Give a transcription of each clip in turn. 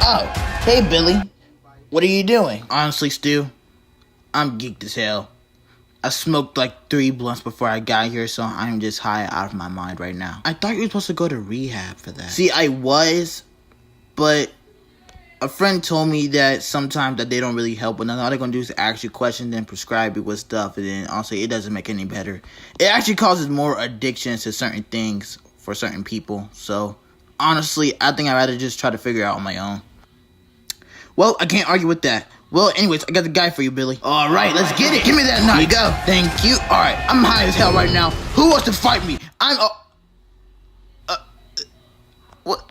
Oh, hey Billy. What are you doing? Honestly, Stu, I'm geeked as hell. I smoked like 3 blunts before I got here, so I'm just high out of my mind right now. I thought you were supposed to go to rehab for that. See, I was, but a friend told me that sometimes that they don't really help, but all they're gonna do is ask you questions and prescribe you with stuff, and then honestly, it doesn't make any better. It actually causes more addictions to certain things for certain people. So honestly, I think I'd rather just try to figure it out on my own. Well, I can't argue with that. Well, anyways, I got the guy for you, Billy. All right, let's get it. Give me that knife. Here you go. Thank you. All right, I'm high as hell right now. Who wants to fight me? I'm what?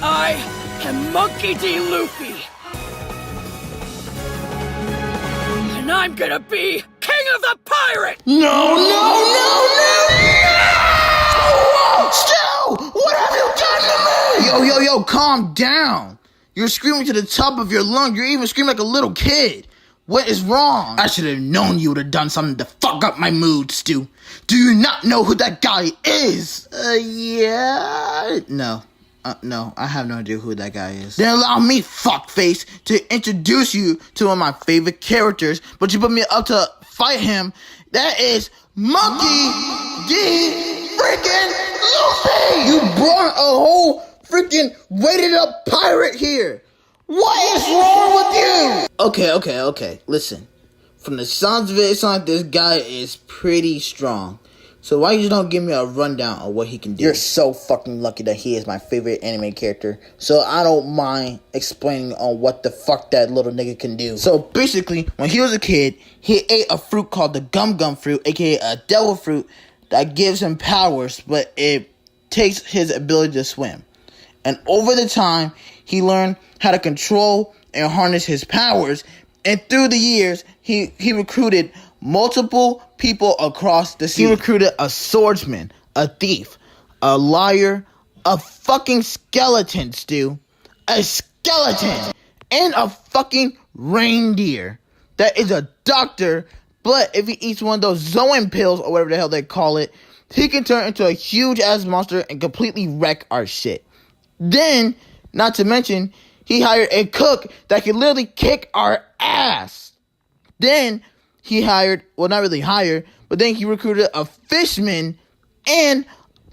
I am Monkey D. Luffy. And I'm gonna be King of the Pirates! No! Stu! What have you done to me? Yo, calm down. You're screaming to the top of your lungs. You're even screaming like a little kid. What is wrong? I should have known you would have done something to fuck up my mood, Stu. Do you not know who that guy is? Yeah? No, I have no idea who that guy is. Then allow me, fuckface, to introduce you to one of my favorite characters, but you put me up to fight him. That is Monkey D. freaking Luffy! You brought a whole freaking weighted up pirate here. What is wrong with you? Okay. Listen. From the sounds of it sounds like this guy is pretty strong. So why you don't give me a rundown of what he can do? You're so fucking lucky that he is my favorite anime character. So I don't mind explaining on what the fuck that little nigga can do. So basically, when he was a kid, he ate a fruit called the gum fruit, aka a devil fruit, that gives him powers, but it takes his ability to swim. And over the time, he learned how to control and harness his powers. And through the years, he recruited multiple people across the sea. He recruited a swordsman, a thief, a liar, a fucking skeleton, Stu. A skeleton! And a fucking reindeer. That is a doctor, but if he eats one of those Zoan pills, or whatever the hell they call it, he can turn into a huge-ass monster and completely wreck our shit. Then, not to mention, he hired a cook that can literally kick our ass. Then, he hired, well, not really hired, but then he recruited a fishman and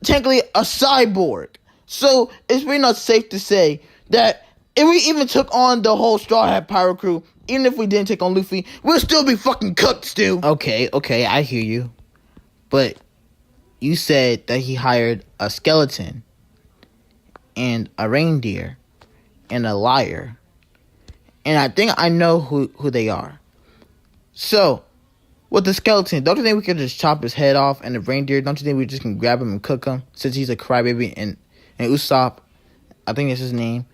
technically a cyborg. So, it's really not safe to say that if we even took on the whole Straw Hat Pirate crew, even if we didn't take on Luffy, we'll still be fucking cooked, Stu. Okay, I hear you. But you said that he hired a skeleton and a reindeer and a liar. And I think I know who they are. So, with the skeleton, don't you think we could just chop his head off? And the reindeer, don't you think we just can grab him and cook him? Since he's a crybaby and Usopp, I think that's his name.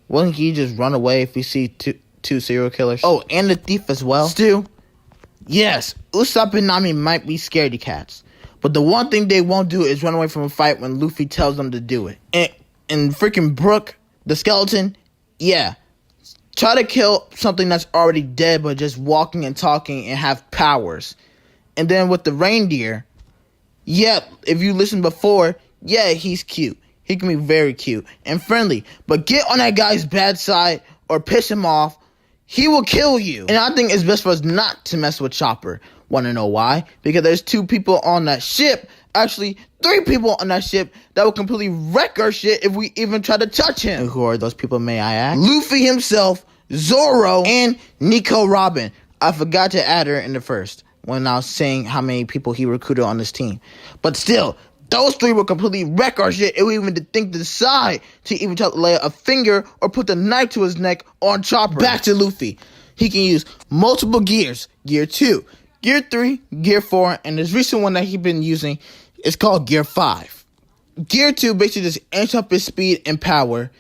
Wouldn't he just run away if we see two serial killers? Oh, and the thief as well? Stu, yes, Usopp and Nami might be scaredy cats. But the one thing they won't do is run away from a fight when Luffy tells them to do it. And freaking Brook, the skeleton, yeah. Try to kill something that's already dead, but just walking and talking and have powers. And then with the reindeer, yeah, if you listened before, yeah, he's cute. He can be very cute and friendly. But get on that guy's bad side or piss him off, he will kill you. And I think it's best for us not to mess with Chopper. Want to know why? Because there's 2 people on that ship, actually 3 people on that ship, that will completely wreck our shit if we even try to touch him. And who are those people, may I ask? Luffy himself, Zoro, and Nico Robin. I forgot to add her in the first when I was saying how many people he recruited on this team. But still, those 3 will completely wreck our shit if we even think to decide to even try to lay a finger or put the knife to his neck on Chopper. Back to Luffy. He can use multiple gears. Gear 2, Gear 3, Gear 4, and this recent one that he's been using is called Gear 5. Gear 2 basically just amps up his speed and power.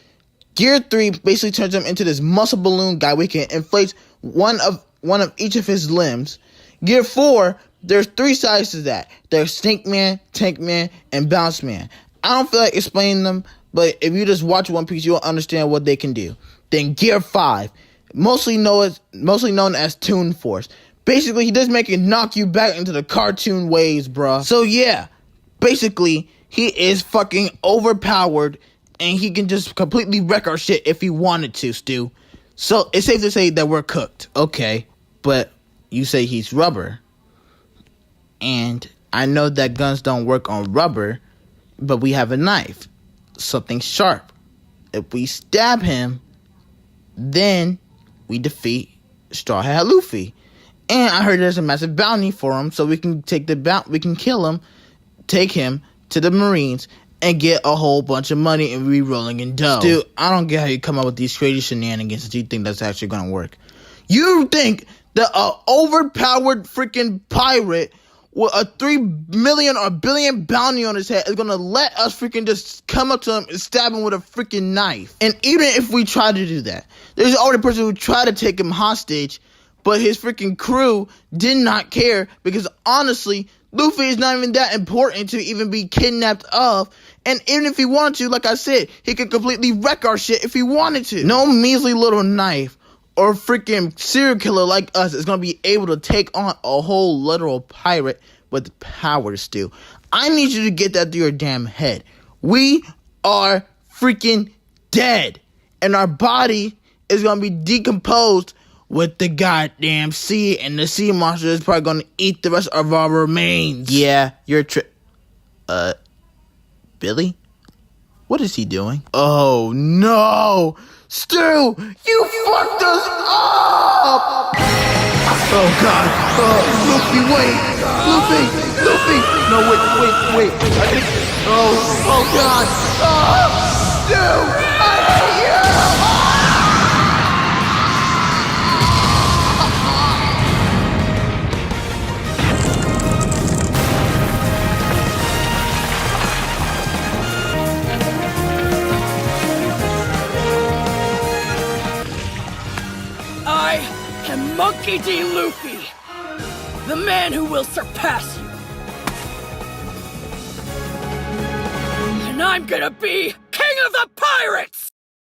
Gear 3 basically turns him into this muscle balloon guy where he can inflate one of each of his limbs. Gear 4, there's 3 sides to that. There's Snake Man, Tank Man, and Bounce Man. I don't feel like explaining them, but if you just watch One Piece, you'll understand what they can do. Then Gear 5, mostly known as Toon Force. Basically, he does make it knock you back into the cartoon ways, bruh. So yeah, basically, He is fucking overpowered, and he can just completely wreck our shit if he wanted to, Stu. So it's safe to say that we're cooked. Okay, but you say he's rubber. And I know that guns don't work on rubber, but we have a knife. Something sharp. If we stab him, then we defeat Straw Hat Luffy. And I heard there's a massive bounty for him, so we can take we can kill him, take him to the Marines, and get a whole bunch of money and be rolling in dough. Dude, I don't get how you come up with these crazy shenanigans that you think that's actually gonna work. You think that a overpowered freaking pirate with a 3 million or billion bounty on his head is gonna let us freaking just come up to him and stab him with a freaking knife? And even if we try to do that, there's already a person who tried to take him hostage, but his freaking crew did not care because honestly, Luffy is not even that important to even be kidnapped of. And even if he wanted to, like I said, he could completely wreck our shit if he wanted to. No measly little knife or freaking serial killer like us is going to be able to take on a whole literal pirate with power, Stu. I need you to get that through your damn head. We are freaking dead. And our body is going to be decomposed with the goddamn sea, and the sea monster is probably gonna eat the rest of our remains. Yeah, you're Billy? What is he doing? Oh no! Stu! You fucked us up! Oh god! Luffy, wait! Luffy! No, wait! I think... Oh god! Stu! I hate you! I am Monkey D. Luffy, the man who will surpass you. And I'm gonna be King of the Pirates!